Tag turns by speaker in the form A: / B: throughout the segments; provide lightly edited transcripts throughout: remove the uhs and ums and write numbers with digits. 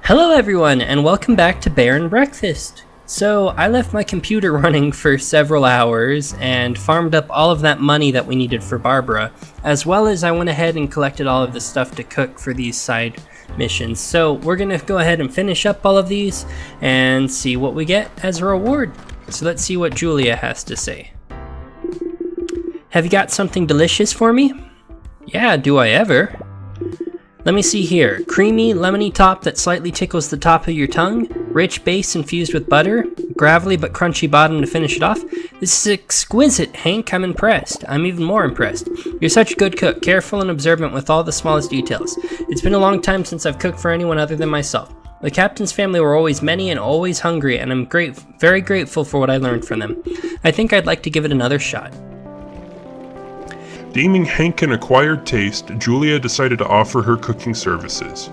A: Hello everyone, and welcome back to Bear and Breakfast. So, I left my computer running for several hours and farmed up all of that money that we needed for Barbara, as well as I went ahead and collected all of the stuff to cook for these side missions. So, we're gonna go ahead and finish up all of these and see what we get as a reward. So let's see what Julia has to say. Have you got something delicious for me? Yeah, do I ever? Let me see here. Creamy, lemony top that slightly tickles the top of your tongue. Rich base infused with butter. Gravelly but crunchy bottom to finish it off. This is exquisite, Hank. I'm impressed. I'm even more impressed. You're such a good cook, careful and observant with all the smallest details. It's been a long time since I've cooked for anyone other than myself. The captain's family were always many and always hungry, and I'm very grateful for what I learned from them. I think I'd like to give it another shot.
B: Deeming Hank an acquired taste, Julia decided to offer her cooking services.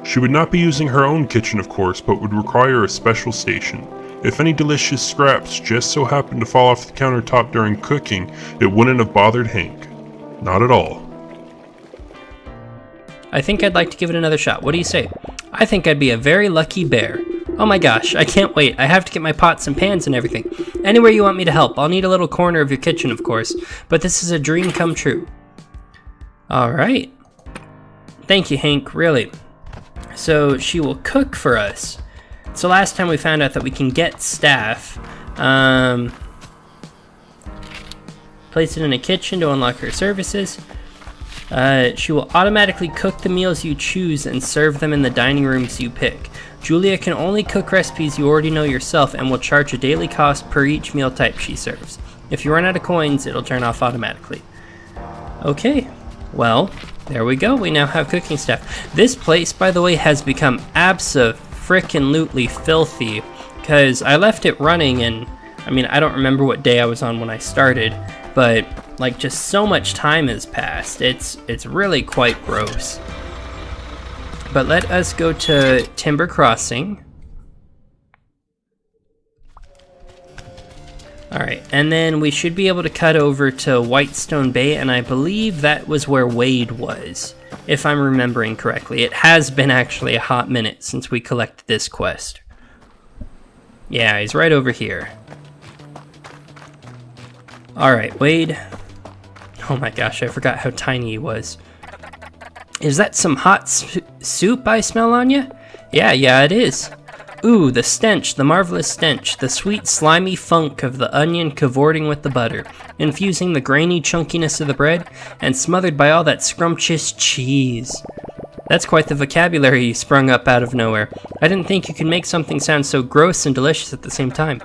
B: She would not be using her own kitchen, of course, but would require a special station. If any delicious scraps just so happened to fall off the countertop during cooking, it wouldn't have bothered Hank. Not at all.
A: I think I'd like to give it another shot. What do you say? I think I'd be a very lucky bear. Oh my gosh, I can't wait. I have to get my pots and pans and everything. Anywhere you want me to help. I'll need a little corner of your kitchen, of course, but this is a dream come true. Alright. Thank you, Hank, really. So she will cook for us. So last time we found out that we can get staff. Place it in a kitchen to unlock her services. She will automatically cook the meals you choose and serve them in the dining rooms you pick. Julia can only cook recipes you already know yourself and will charge a daily cost per each meal type she serves. If you run out of coins, it'll turn off automatically. Okay, well, there we go. We now have cooking staff. This place, by the way, has become abso-frickin-lutely filthy because I left it running and, I mean, I don't remember what day I was on when I started, but like just so much time has passed. It's really quite gross. But let us go to Timber Crossing. Alright, and then we should be able to cut over to Whitestone Bay, and I believe that was where Wade was, if I'm remembering correctly. It has been actually a hot minute since we collected this quest. Yeah, he's right over here. Alright, Wade. Oh my gosh, I forgot how tiny he was. Is that some hot soup I smell on you? Yeah, it is. Ooh, the stench, the marvelous stench, the sweet slimy funk of the onion cavorting with the butter, infusing the grainy chunkiness of the bread, and smothered by all that scrumptious cheese. That's quite the vocabulary you sprung up out of nowhere. I didn't think you could make something sound so gross and delicious at the same time.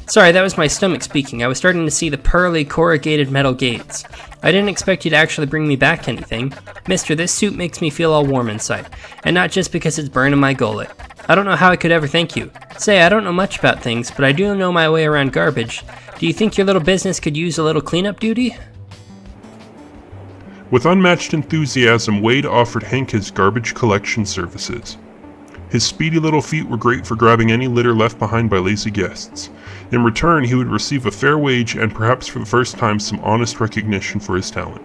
A: Sorry, that was my stomach speaking. I was starting to see the pearly corrugated metal gates. I didn't expect you to actually bring me back anything. Mister, this soup makes me feel all warm inside. And not just because it's burning my gullet. I don't know how I could ever thank you. Say, I don't know much about things, but I do know my way around garbage. Do you think your little business could use a little cleanup duty?
B: With unmatched enthusiasm, Wade offered Hank his garbage collection services. His speedy little feet were great for grabbing any litter left behind by lazy guests. In return, he would receive a fair wage and perhaps for the first time some honest recognition for his talent.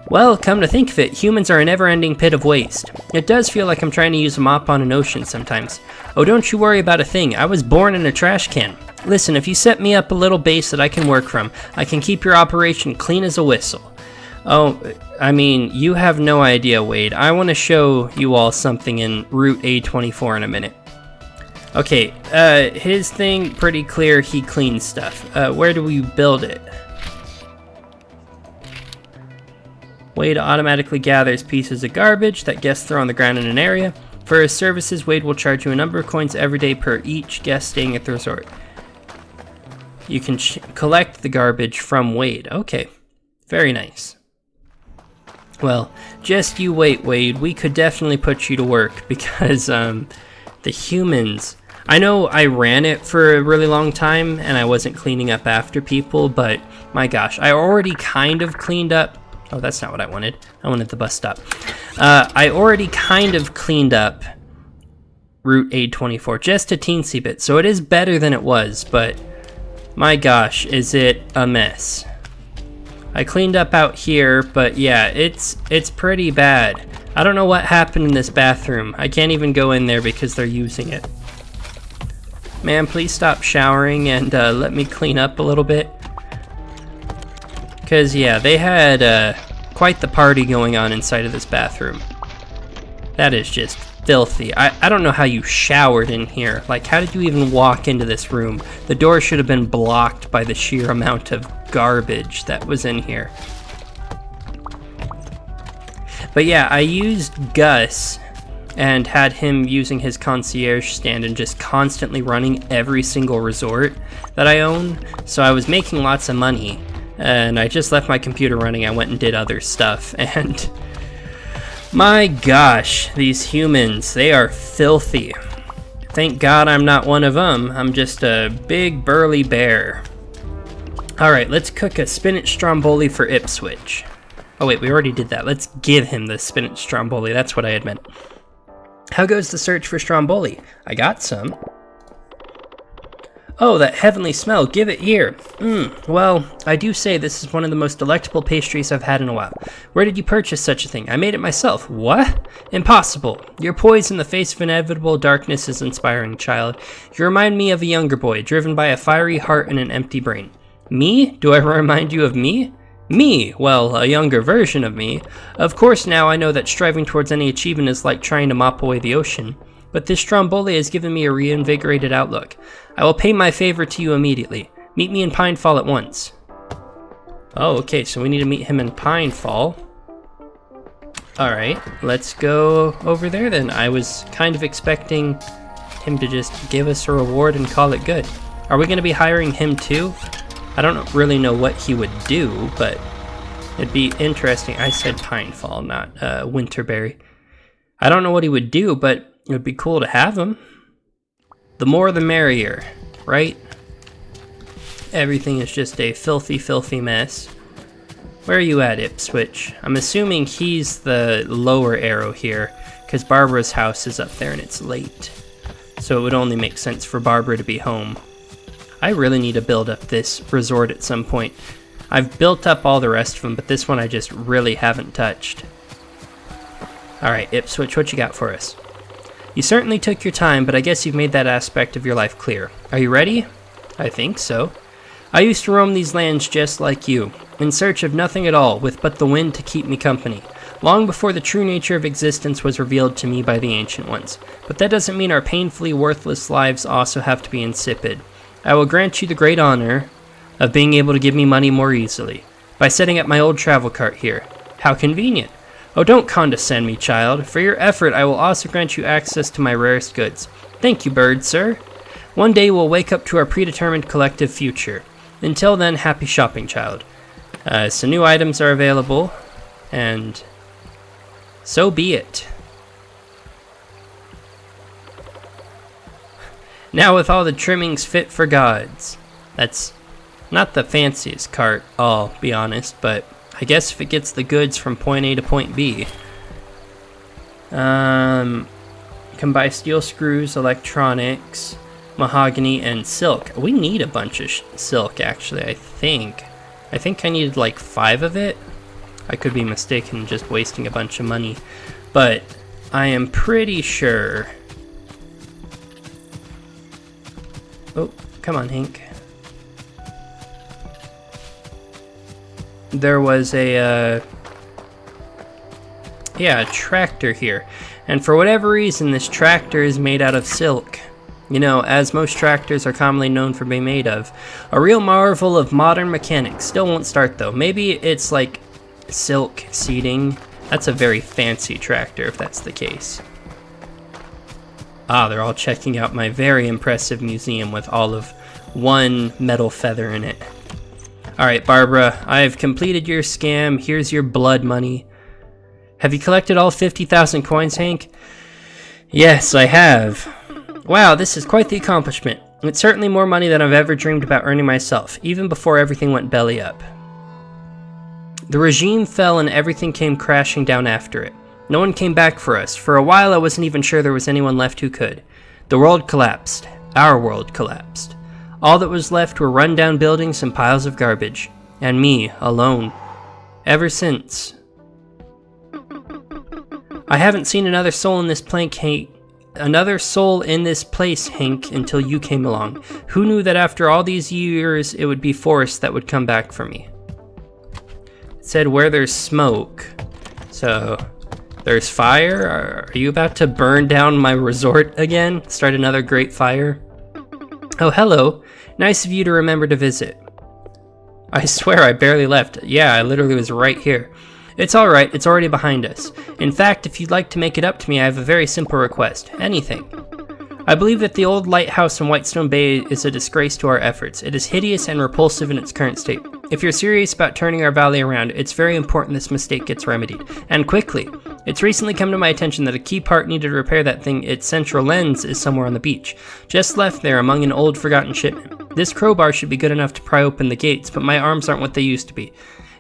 A: Well, come to think of it, humans are a never-ending pit of waste. It does feel like I'm trying to use a mop on an ocean sometimes. Oh, don't you worry about a thing. I was born in a trash can. Listen, if you set me up a little base that I can work from, I can keep your operation clean as a whistle. Oh, I mean, you have no idea, Wade. I want to show you all something in Route A24 in a minute. Okay, his thing, pretty clear, he cleans stuff. Where do we build it? Wade automatically gathers pieces of garbage that guests throw on the ground in an area. For his services, Wade will charge you a number of coins every day per each guest staying at the resort. You can collect the garbage from Wade. Okay, very nice. Well, just you wait, Wade. We could definitely put you to work because the humans... I know I ran it for a really long time and I wasn't cleaning up after people, but my gosh, I already kind of cleaned up... Oh, that's not what I wanted. I wanted the bus stop. I already kind of cleaned up Route A24, just a teensy bit, so it is better than it was, but my gosh, is it a mess. I cleaned up out here, but yeah, it's pretty bad. I don't know what happened in this bathroom. I can't even go in there because they're using it. Man, please stop showering and let me clean up a little bit. Because, yeah, they had quite the party going on inside of this bathroom. That is just filthy. I don't know how you showered in here. Like, how did you even walk into this room? The door should have been blocked by the sheer amount of garbage that was in here. But yeah, I used Gus and had him using his concierge stand and just constantly running every single resort that I own. So I was making lots of money, and I just left my computer running. I went and did other stuff, and my gosh, these humans, they are filthy. Thank God I'm not one of them. I'm just a big burly bear. Alright, let's cook a spinach stromboli for Ipswich. Oh wait, we already did that. Let's give him the spinach stromboli. That's what I had meant. How goes the search for stromboli? I got some. Oh, that heavenly smell. Give it here. Well, I do say this is one of the most delectable pastries I've had in a while. Where did you purchase such a thing? I made it myself. What? Impossible. Your poise in the face of inevitable darkness is inspiring, child. You remind me of a younger boy, driven by a fiery heart and an empty brain. Me? Do I remind you of me? Me? Well, a younger version of me. Of course, now I know that striving towards any achievement is like trying to mop away the ocean. But this stromboli has given me a reinvigorated outlook. I will pay my favor to you immediately. Meet me in Pinefall at once. Oh, okay, so we need to meet him in Pinefall. Alright, let's go over there then. I was kind of expecting him to just give us a reward and call it good. Are we going to be hiring him too? I don't really know what he would do, but it'd be interesting. I said Pinefall, not Winterberry. I don't know what he would do, but it would be cool to have him. The more the merrier, right? Everything is just a filthy, filthy mess. Where are you at, Ipswich? I'm assuming he's the lower arrow here, because Barbara's house is up there and it's late. So it would only make sense for Barbara to be home. I really need to build up this resort at some point. I've built up all the rest of them, but this one I just really haven't touched. Alright, Ipswich, what you got for us? You certainly took your time, but I guess you've made that aspect of your life clear. Are you ready? I think so. I used to roam these lands just like you, in search of nothing at all, with but the wind to keep me company, long before the true nature of existence was revealed to me by the Ancient Ones. But that doesn't mean our painfully worthless lives also have to be insipid. I will grant you the great honor of being able to give me money more easily, by setting up my old travel cart here. How convenient. Oh, don't condescend me, child. For your effort, I will also grant you access to my rarest goods. Thank you, bird, sir. One day we'll wake up to our predetermined collective future. Until then, happy shopping, child. So new items are available, and so be it. Now with all the trimmings fit for gods. That's not the fanciest cart, I'll be honest, but I guess if it gets the goods from point A to point B. Can buy steel screws, electronics, mahogany, and silk. We need a bunch of silk, actually, I think. I think I needed like 5 of it. I could be mistaken, just wasting a bunch of money. But I am pretty sure... Oh, come on, Hank. There was a tractor here. And for whatever reason, this tractor is made out of silk. You know, as most tractors are commonly known for being made of. A real marvel of modern mechanics. Still won't start though. Maybe it's like silk seating. That's a very fancy tractor if that's the case. Ah, they're all checking out my very impressive museum with all of one metal feather in it. Alright, Barbara, I have completed your scam. Here's your blood money. Have you collected all 50,000 coins, Hank? Yes, I have. Wow, this is quite the accomplishment. It's certainly more money than I've ever dreamed about earning myself, even before everything went belly up. The regime fell and everything came crashing down after it. No one came back for us. For a while I wasn't even sure there was anyone left who could. The world collapsed. Our world collapsed. All that was left were run-down buildings and piles of garbage. And me, alone. Ever since. I haven't seen another soul in this place, Hank, until you came along. Who knew that after all these years, it would be Forrest that would come back for me? It said where there's smoke. So, there's fire? Are you about to burn down my resort again? Start another great fire? Oh, hello. Nice of you to remember to visit. I swear I barely left. Yeah, I literally was right here. It's alright, it's already behind us. In fact, if you'd like to make it up to me, I have a very simple request. Anything. I believe that the old lighthouse in Whitestone Bay is a disgrace to our efforts. It is hideous and repulsive in its current state. If you're serious about turning our valley around, it's very important this mistake gets remedied. And quickly. It's recently come to my attention that a key part needed to repair that thing, its central lens, is somewhere on the beach. Just left there among an old forgotten shipment. This crowbar should be good enough to pry open the gates, but my arms aren't what they used to be.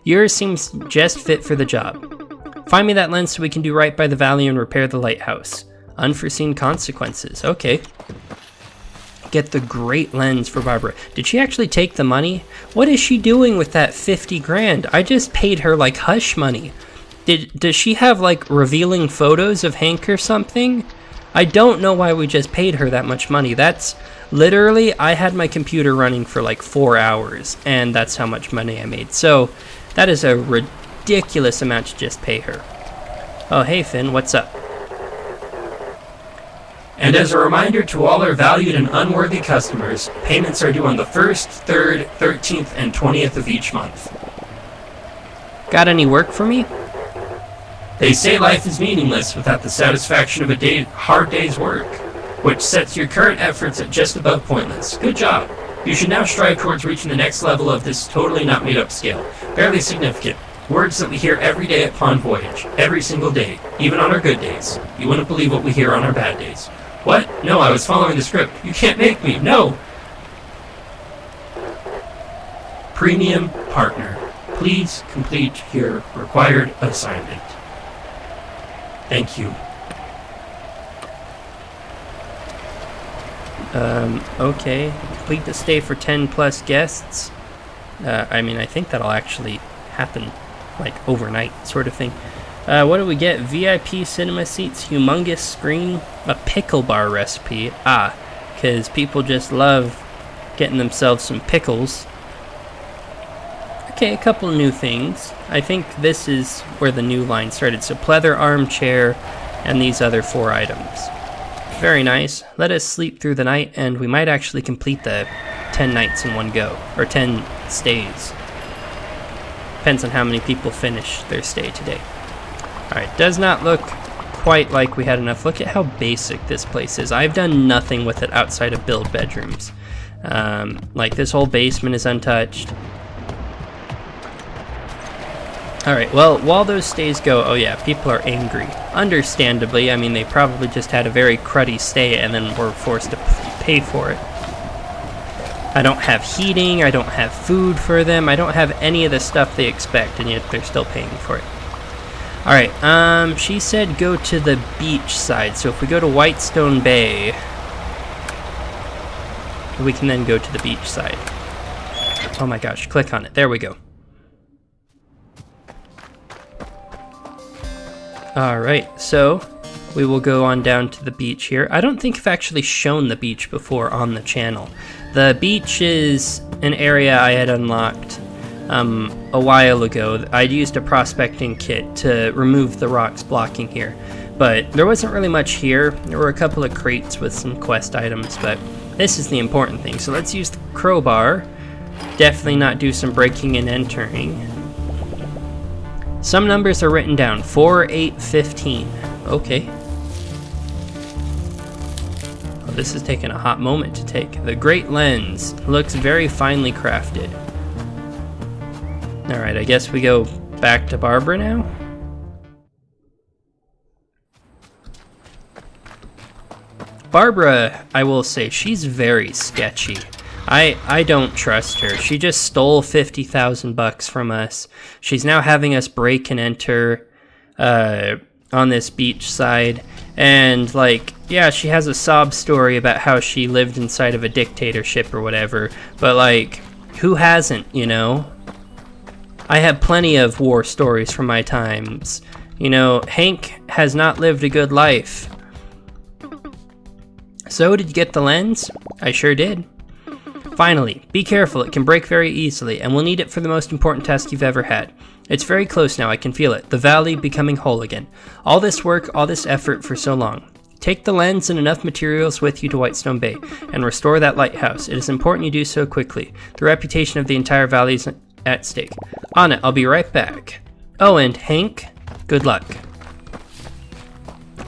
A: Yours seems just fit for the job. Find me that lens so we can do right by the valley and repair the lighthouse. Unforeseen consequences. Okay. Get the great lens for Barbara. Did she actually take the money? What is she doing with that 50 grand? I just paid her like hush money. Does she have like revealing photos of Hank or something? I don't know why we just paid her that much money. That's literally, I had my computer running for like 4 hours and that's how much money I made. So that is a ridiculous amount to just pay her. Oh, hey Finn, what's up? And as a reminder to all our valued and unworthy customers, payments are due on the 1st, 3rd, 13th, and 20th of each month. Got any work for me? They say life is meaningless without the satisfaction of a hard day's work, which sets your current efforts at just above pointless. Good job. You should now strive towards reaching the next level of this totally not made up skill. Barely significant. Words that we hear every day at Pond Voyage. Every single day. Even on our good days. You wouldn't believe what we hear on our bad days. What? No, I was following the script. You can't make me. No! Premium partner. Please complete your required assignment. Thank you. Okay. Complete the stay for 10 plus guests. I think that'll actually happen, like, overnight sort of thing. What do we get? VIP cinema seats, humongous screen, a pickle bar recipe. Because people just love getting themselves some pickles. Okay, a couple new things. I think this is where the new line started. So pleather armchair and these other 4 items. Very nice. Let us sleep through the night and we might actually complete the 10 nights in one go. Or 10 stays. Depends on how many people finish their stay today. Alright, does not look quite like we had enough. Look at how basic this place is. I've done nothing with it outside of build bedrooms. Like this whole basement is untouched. Alright, well, while those stays go, oh yeah, people are angry. Understandably, I mean, they probably just had a very cruddy stay and then were forced to pay for it. I don't have heating, I don't have food for them, I don't have any of the stuff they expect, and yet they're still paying for it. Alright, she said go to the beach side, so if we go to Whitestone Bay, we can then go to the beach side. Oh my gosh, click on it, there we go. Alright, so we will go on down to the beach here. I don't think I've actually shown the beach before on the channel. The beach is an area I had unlocked a while ago. I'd used a prospecting kit to remove the rocks blocking here, but there wasn't really much here. There were a couple of crates with some quest items, but this is the important thing. So let's use the crowbar. Definitely not do some breaking and entering. Some numbers are written down. 4, 8, 15. Okay. Oh, this is taking a hot moment to take. The Great Lens looks very finely crafted. Alright, I guess we go back to Barbara now. Barbara, I will say, she's very sketchy. I don't trust her. She just stole $50,000 from us. She's now having us break and enter on this beach side. And, like, yeah, she has a sob story about how she lived inside of a dictatorship or whatever. But, like, who hasn't, you know? I have plenty of war stories from my times You know, Hank has not lived a good life. So, did you get the lens? I sure did. Finally, be careful, it can break very easily, and we'll need it for the most important test you've ever had. It's very close now, I can feel it, the valley becoming whole again. All this work, all this effort for so long. Take the lens and enough materials with you to Whitestone Bay, and restore that lighthouse. It is important you do so quickly. The reputation of the entire valley is at stake. On it, I'll be right back. Oh, and Hank, good luck.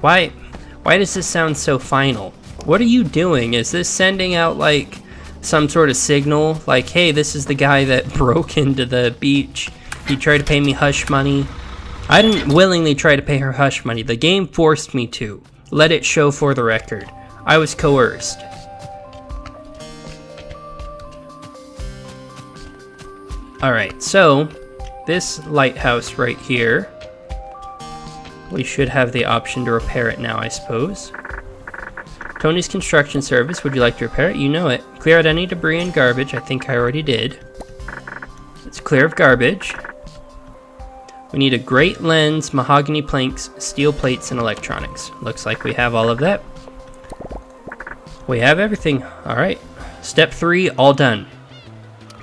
A: Why does this sound so final? What are you doing? Is this sending out, like, some sort of signal? Like, hey, this is the guy that broke into the beach. He tried to pay me hush money. I didn't willingly try to pay her hush money. The game forced me to. Let it show for the record. I was coerced. Alright, so this lighthouse right here, we should have the option to repair it now, I suppose. Tony's Construction Service, would you like to repair it? You know it. Clear out any debris and garbage. I think I already did. It's clear of garbage. We need a great lens, mahogany planks, steel plates, and electronics. Looks like we have all of that. We have everything. Alright. Step 3, all done.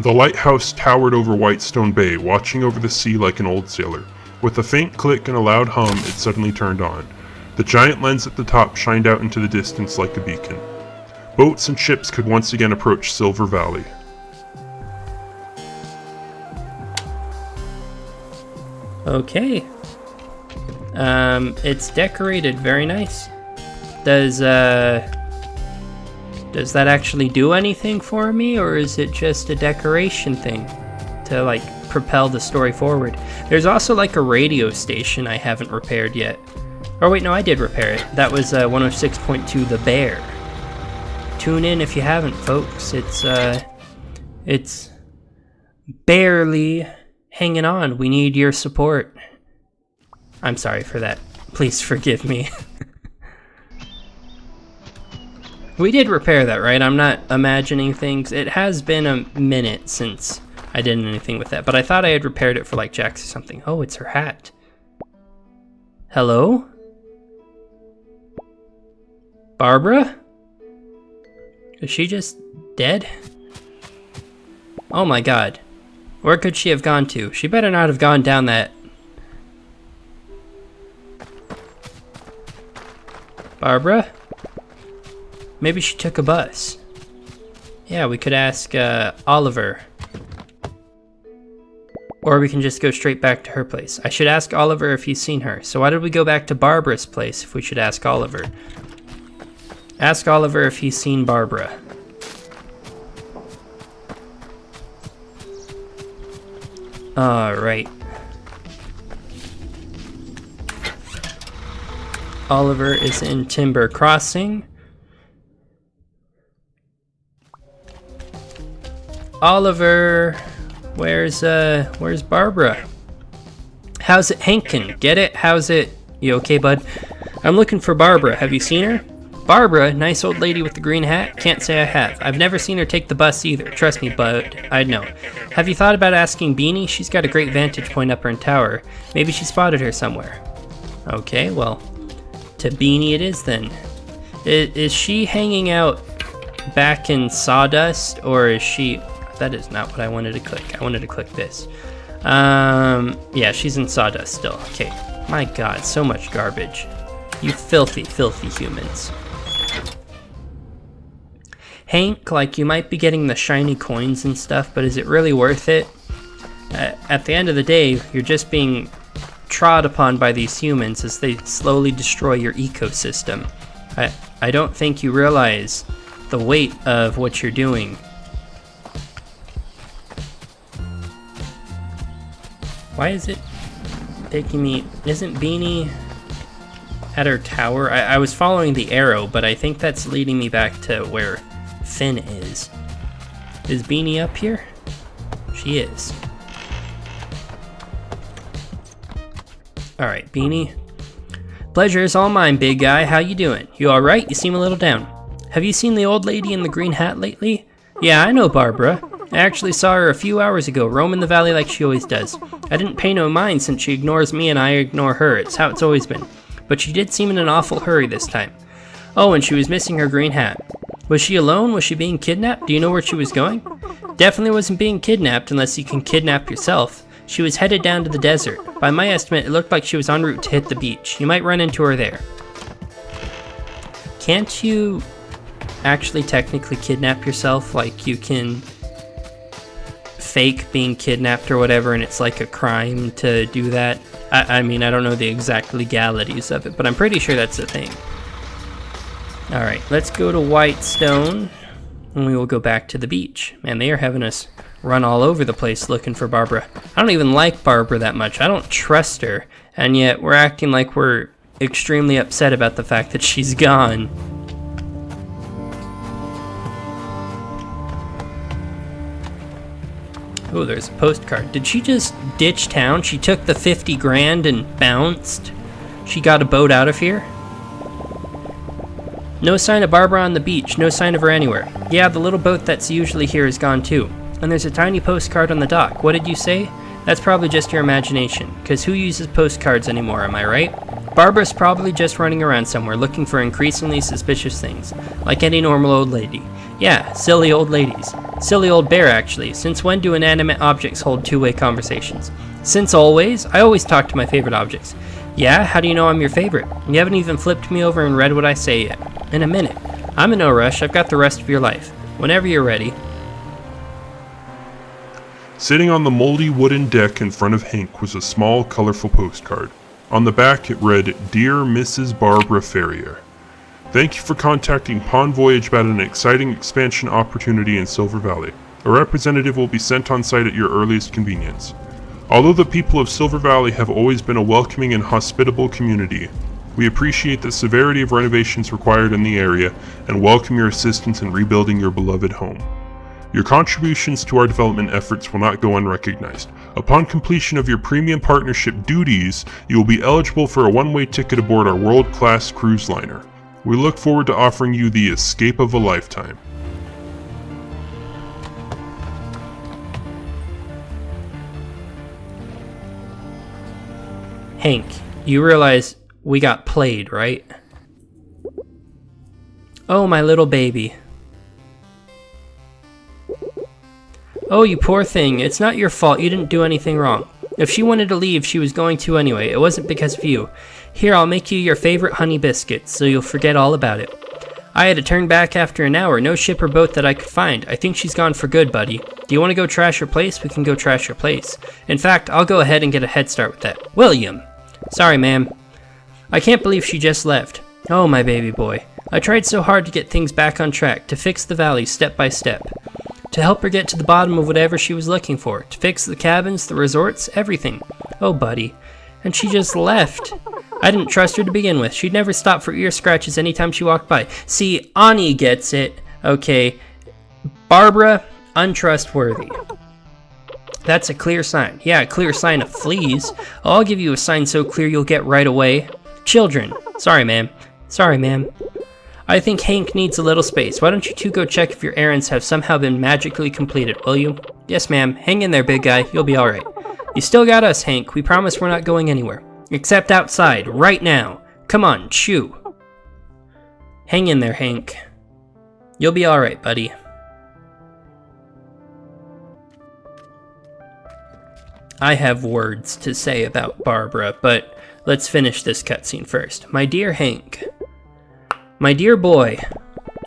B: The lighthouse towered over Whitestone Bay, watching over the sea like an old sailor. With a faint click and a loud hum, it suddenly turned on. The giant lens at the top shined out into the distance like a beacon. Boats and ships could once again approach Silver Valley.
A: Okay. It's decorated very nice. Does that actually do anything for me, or is it just a decoration thing to, like, propel the story forward? There's also, like, a radio station I haven't repaired yet. Or wait, no, I did repair it. That was 106.2 The Bear. Tune in if you haven't, folks. It's barely hanging on. We need your support. I'm sorry for that. Please forgive me. We did repair that, right? I'm not imagining things. It has been a minute since I did anything with that, but I thought I had repaired it for, like, Jax or something. Oh, it's her hat. Hello? Barbara? Is she just dead? Oh my god. Where could she have gone to? She better not have gone down that... Barbara? Maybe she took a bus. Yeah, we could ask Oliver. Or we can just go straight back to her place. I should ask Oliver if he's seen her. So why did we go back to Barbara's place if we should ask Oliver? Ask Oliver if he's seen Barbara. Alright. Oliver is in Timber Crossing. Oliver, where's Barbara? How's it, Hankin? Get it? How's it? You okay, bud? I'm looking for Barbara. Have you seen her? Barbara, nice old lady with the green hat? Can't say I have. I've never seen her take the bus either. Trust me, bud. I'd know. Have you thought about asking Beanie? She's got a great vantage point up her tower. Maybe she spotted her somewhere. Okay, well, to Beanie it is then. Is she hanging out back in Sawdust, or is she... That is not what I wanted to click. I wanted to click this. Yeah, she's in Sawdust still. Okay. My god, so much garbage. You filthy, filthy humans. Hank, like, you might be getting the shiny coins and stuff, but is it really worth it? At the end of the day, you're just being trod upon by these humans as they slowly destroy your ecosystem. I don't think you realize the weight of what you're doing. Why is it taking me... Isn't Beanie at her tower? I was following the arrow, but I think that's leading me back to where Finn is. Is Beanie up here? She is. Alright, Beanie. Pleasure is all mine, big guy. How you doing? You alright? You seem a little down. Have you seen the old lady in the green hat lately? Yeah, I know Barbara. I actually saw her a few hours ago, roaming the valley like she always does. I didn't pay no mind since she ignores me and I ignore her. It's how it's always been. But she did seem in an awful hurry this time. Oh, and she was missing her green hat. Was she alone? Was she being kidnapped? Do you know where she was going? Definitely wasn't being kidnapped unless you can kidnap yourself. She was headed down to the desert. By my estimate, it looked like she was en route to hit the beach. You might run into her there. Can't you actually technically kidnap yourself? Like, you can fake being kidnapped or whatever, and it's like a crime to do that. I mean, I don't know the exact legalities of it, but I'm pretty sure that's a thing. Alright, let's go to Whitestone, and we will go back to the beach. Man, they are having us run all over the place looking for Barbara. I don't even like Barbara that much. I don't trust her, and yet we're acting like we're extremely upset about the fact that she's gone. Oh, there's a postcard. Did she just ditch town? She took the 50 grand and bounced? She got a boat out of here? No sign of Barbara on the beach. No sign of her anywhere. Yeah, the little boat that's usually here is gone too. And there's a tiny postcard on the dock. What did you say? That's probably just your imagination. Because who uses postcards anymore, am I right? Barbara's probably just running around somewhere looking for increasingly suspicious things. Like any normal old lady. Yeah, silly old ladies. Silly old bear, actually. Since when do inanimate objects hold two-way conversations? Since always. I always talk to my favorite objects. Yeah, how do you know I'm your favorite? You haven't even flipped me over and read what I say yet. In a minute. I'm in no rush. I've got the rest of your life. Whenever you're ready.
B: Sitting on the moldy wooden deck in front of Hank was a small, colorful postcard. On the back it read, Dear Mrs. Barbara Ferrier. Thank you for contacting Pawn Voyage about an exciting expansion opportunity in Silver Valley. A representative will be sent on site at your earliest convenience. Although the people of Silver Valley have always been a welcoming and hospitable community, we appreciate the severity of renovations required in the area and welcome your assistance in rebuilding your beloved home. Your contributions to our development efforts will not go unrecognized. Upon completion of your premium partnership duties, you will be eligible for a one-way ticket aboard our world-class cruise liner. We look forward to offering you the escape of a lifetime.
A: Hank, you realize we got played, right? Oh, my little baby. Oh, you poor thing. It's not your fault. You didn't do anything wrong. If she wanted to leave, she was going to anyway. It wasn't because of you. Here, I'll make you your favorite honey biscuits, so you'll forget all about it. I had to turn back after an hour. No ship or boat that I could find. I think she's gone for good, buddy. Do you want to go trash her place? We can go trash her place. In fact, I'll go ahead and get a head start with that. William! Sorry, ma'am. I can't believe she just left. Oh, my baby boy. I tried so hard to get things back on track, to fix the valley step by step. To help her get to the bottom of whatever she was looking for. To fix the cabins, the resorts, everything. Oh, buddy. And she just left. I didn't trust her to begin with. She'd never stop for ear scratches anytime she walked by. See, Ani gets it. Okay. Barbara, untrustworthy. That's a clear sign. Yeah, a clear sign of fleas. I'll give you a sign so clear you'll get right away. Children. Sorry, ma'am. Sorry, ma'am. I think Hank needs a little space. Why don't you two go check if your errands have somehow been magically completed, will you? Yes, ma'am. Hang in there, big guy. You'll be alright. You still got us, Hank. We promise we're not going anywhere. Except outside, right now. Come on, shoo. Hang in there, Hank. You'll be alright, buddy. I have words to say about Barbara, but let's finish this cutscene first. My dear Hank. My dear boy.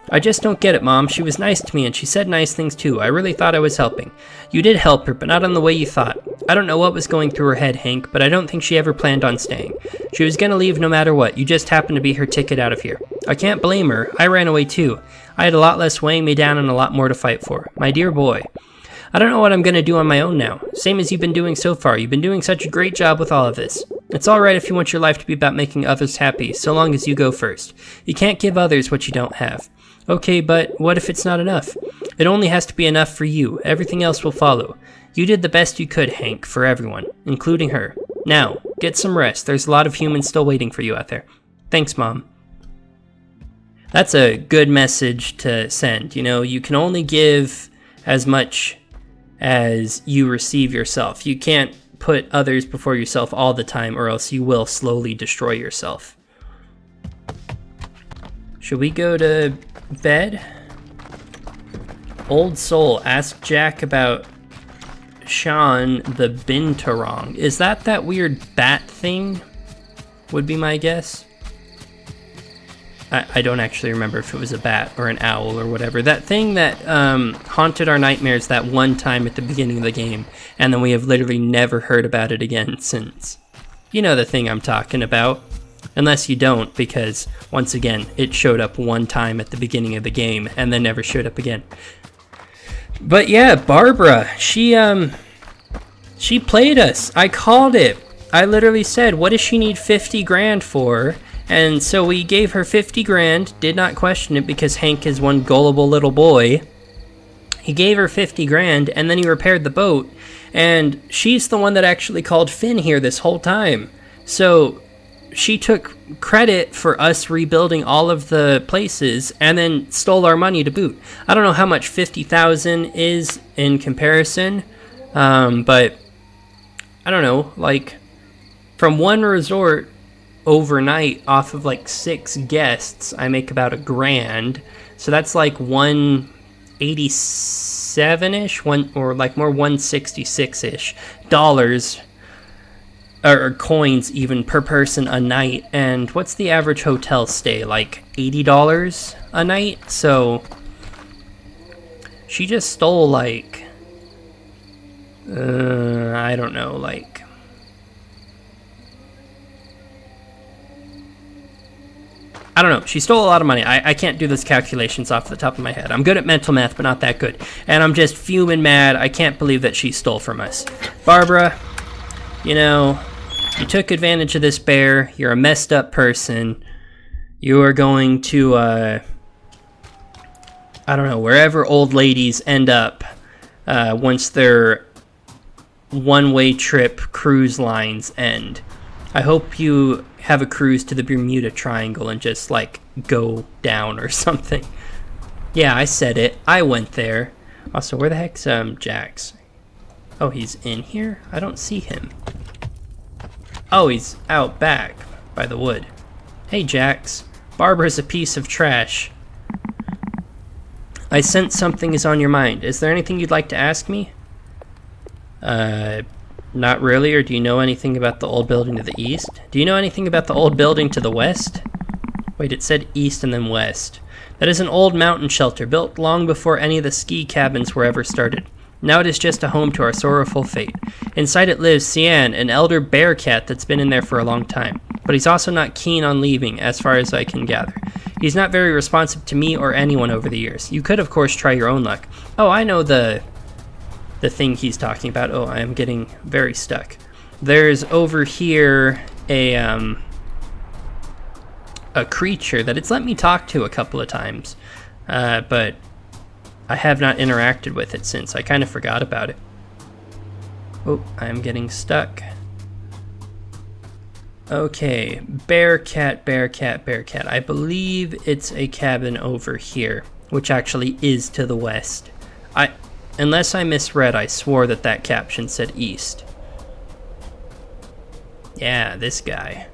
A: I just don't get it, Mom. She was nice to me and she said nice things too. I really thought I was helping. You did help her, but not on the way you thought. I don't know what was going through her head, Hank, but I don't think she ever planned on staying. She was gonna leave no matter what. You just happened to be her ticket out of here. I can't blame her. I ran away too. I had a lot less weighing me down and a lot more to fight for. My dear boy. I don't know what I'm gonna do on my own now. Same as you've been doing so far. You've been doing such a great job with all of this. It's alright if you want your life to be about making others happy, so long as you go first. You can't give others what you don't have. Okay, but what if it's not enough? It only has to be enough for you. Everything else will follow. You did the best you could, Hank, for everyone, including her. Now, get some rest. There's a lot of humans still waiting for you out there. Thanks, Mom. That's a good message to send. You know, you can only give as much as you receive yourself. You can't put others before yourself all the time, or else you will slowly destroy yourself. Should we go to bed? Old Soul, ask Jack about Sean the Binturong. Is that weird bat thing? Would be my guess. I don't actually remember if it was a bat or an owl or whatever. That thing that haunted our nightmares that one time at the beginning of the game, and then we have literally never heard about it again since. You know the thing I'm talking about. Unless you don't, because, once again, it showed up one time at the beginning of the game, and then never showed up again. But yeah, Barbara, she played us. I called it. I literally said, what does she need 50 grand for? And so we gave her 50 grand, did not question it because Hank is one gullible little boy. He gave her 50 grand, and then he repaired the boat, and she's the one that actually called Finn here this whole time. So she took credit for us rebuilding all of the places and then stole our money to boot. I don't know how much 50,000 is in comparison, but I don't know, like, from one resort overnight off of like 6 guests, I make about $1,000. So that's like 187-ish, or like more 166-ish dollars, or coins even, per person a night. And what's the average hotel stay? Like $80 a night? So she just stole like, I don't know, like, I don't know. She stole a lot of money. I can't do those calculations off the top of my head. I'm good at mental math, but not that good. And I'm just fuming mad. I can't believe that she stole from us. Barbara, you know, you took advantage of this bear. You're a messed up person. You are going to, I don't know, wherever old ladies end up once their one-way trip cruise lines end. I hope you have a cruise to the Bermuda Triangle and just, like, go down or something. Yeah, I said it. I went there. Also, where the heck's Jax? Oh, he's in here? I don't see him. Oh, he's out back by the wood. Hey, Jax. Barbara's a piece of trash. I sense something is on your mind. Is there anything you'd like to ask me? Not really, or do you know anything about the old building to the east? Do you know anything about the old building to the west? Wait, it said east and then west. That is an old mountain shelter built long before any of the ski cabins were ever started. Now it is just a home to our sorrowful fate. Inside it lives Cian, an elder bear cat that's been in there for a long time. But he's also not keen on leaving, as far as I can gather. He's not very responsive to me or anyone over the years. You could, of course, try your own luck. Oh, I know the thing he's talking about. Oh, I am getting very stuck. There's over here a creature that it's let me talk to a couple of times, but I have not interacted with it since. I kind of forgot about it. Oh, I'm getting stuck. Okay, bear cat, bear cat, bear cat. I believe it's a cabin over here, which actually is to the west. Unless I misread, I swore that caption said east. Yeah, this guy.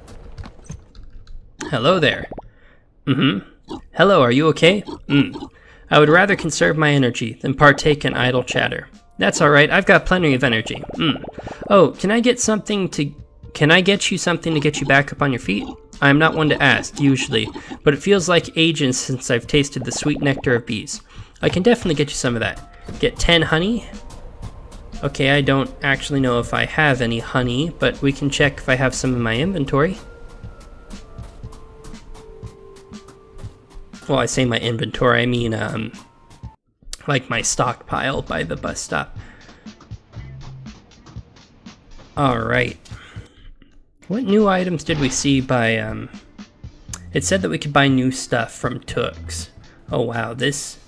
A: Hello there. Hello, are you okay? I would rather conserve my energy than partake in idle chatter. That's alright, I've got plenty of energy. Oh, can I get you something to get you back up on your feet? I am not one to ask, usually, but it feels like ages since I've tasted the sweet nectar of bees. I can definitely get you some of that. Get 10 honey. Okay, I don't actually know if I have any honey, but we can check if I have some in my inventory. Well, I say my inventory, I mean, like my stockpile by the bus stop. Alright. What new items did we see by, it said that we could buy new stuff from Tooks. Oh wow, this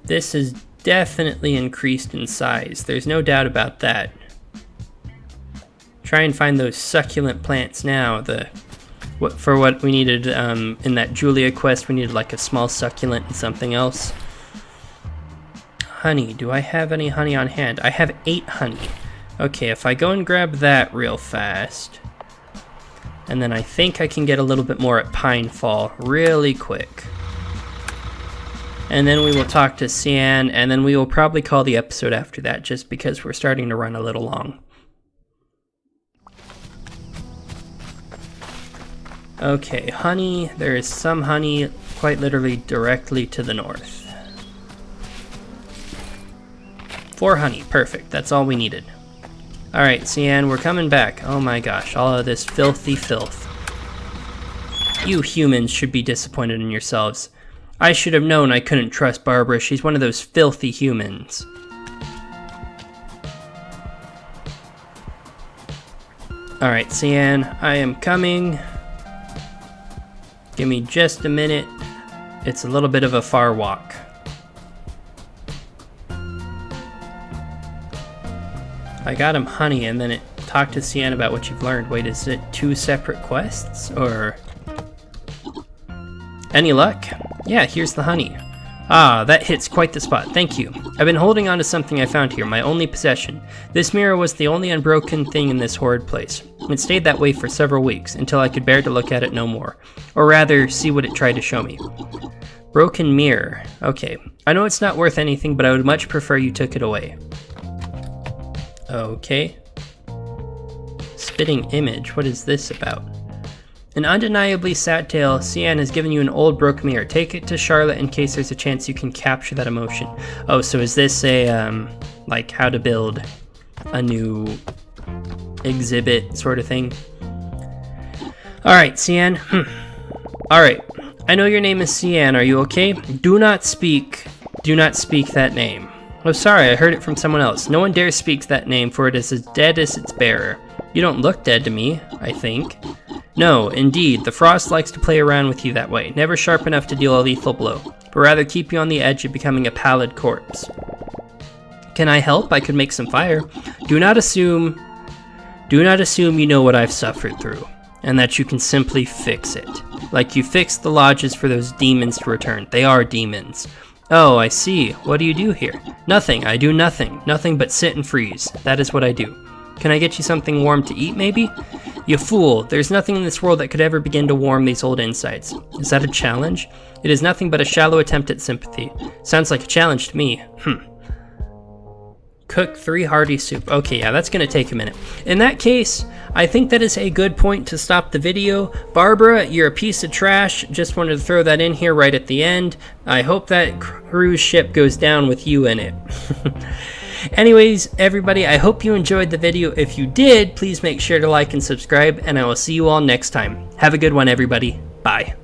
A: is definitely increased in size. There's no doubt about that. Try and find those succulent plants now. For what we needed in that Julia quest, we needed like a small succulent and something else. honey. Do I have any honey on hand? I have 8 honey. Okay, if I go and grab that real fast, and then I think I can get a little bit more at Pinefall really quick. And then we will talk to Cyan, and then we will probably call the episode after that, just because we're starting to run a little long. Okay, honey. There is some honey quite literally directly to the north. 4 honey, perfect. That's all we needed. Alright, Cyan, we're coming back. Oh my gosh, all of this filthy filth. You humans should be disappointed in yourselves. I should have known I couldn't trust Barbara. She's one of those filthy humans. Alright, Cyan, I am coming. Give me just a minute. It's a little bit of a far walk. I got him honey, and then it talked to Cyan about what you've learned. Wait, is it 2 separate quests, or... Any luck? Yeah, here's the honey. Ah, that hits quite the spot. Thank you. I've been holding on to something I found here, my only possession. This mirror was the only unbroken thing in this horrid place. It stayed that way for several weeks, until I could bear to look at it no more. Or rather, see what it tried to show me. Broken mirror. Okay. I know it's not worth anything, but I would much prefer you took it away. Okay. Spitting image. What is this about? An undeniably sad tale. Cyan has given you an old broken mirror. Take it to Charlotte in case there's a chance you can capture that emotion. Oh, so is this a, like how to build a new exhibit sort of thing? Alright, Cyan. Alright. I know your name is Cyan. Are you okay? Do not speak that name. Oh, sorry, I heard it from someone else. No one dares speak that name, for it is as dead as its bearer. You don't look dead to me, I think. No, indeed, the frost likes to play around with you that way, never sharp enough to deal a lethal blow, but rather keep you on the edge of becoming a pallid corpse. Can I help? I could make some fire. Do not assume you know what I've suffered through, and that you can simply fix it. Like you fixed the lodges for those demons to return. They are demons. Oh, I see. What do you do here? Nothing. I do nothing. Nothing but sit and freeze. That is what I do. Can I get you something warm to eat, maybe? You fool. There's nothing in this world that could ever begin to warm these old insides. Is that a challenge? It is nothing but a shallow attempt at sympathy. Sounds like a challenge to me. Cook 3 hearty soup. Okay, yeah, that's gonna take a minute. In that case, I think that is a good point to stop the video. Barbara, you're a piece of trash. Just wanted to throw that in here right at the end. I hope that cruise ship goes down with you in it. Anyways, everybody, I hope you enjoyed the video. If you did, please make sure to like and subscribe, and I will see you all next time. Have a good one, everybody. Bye.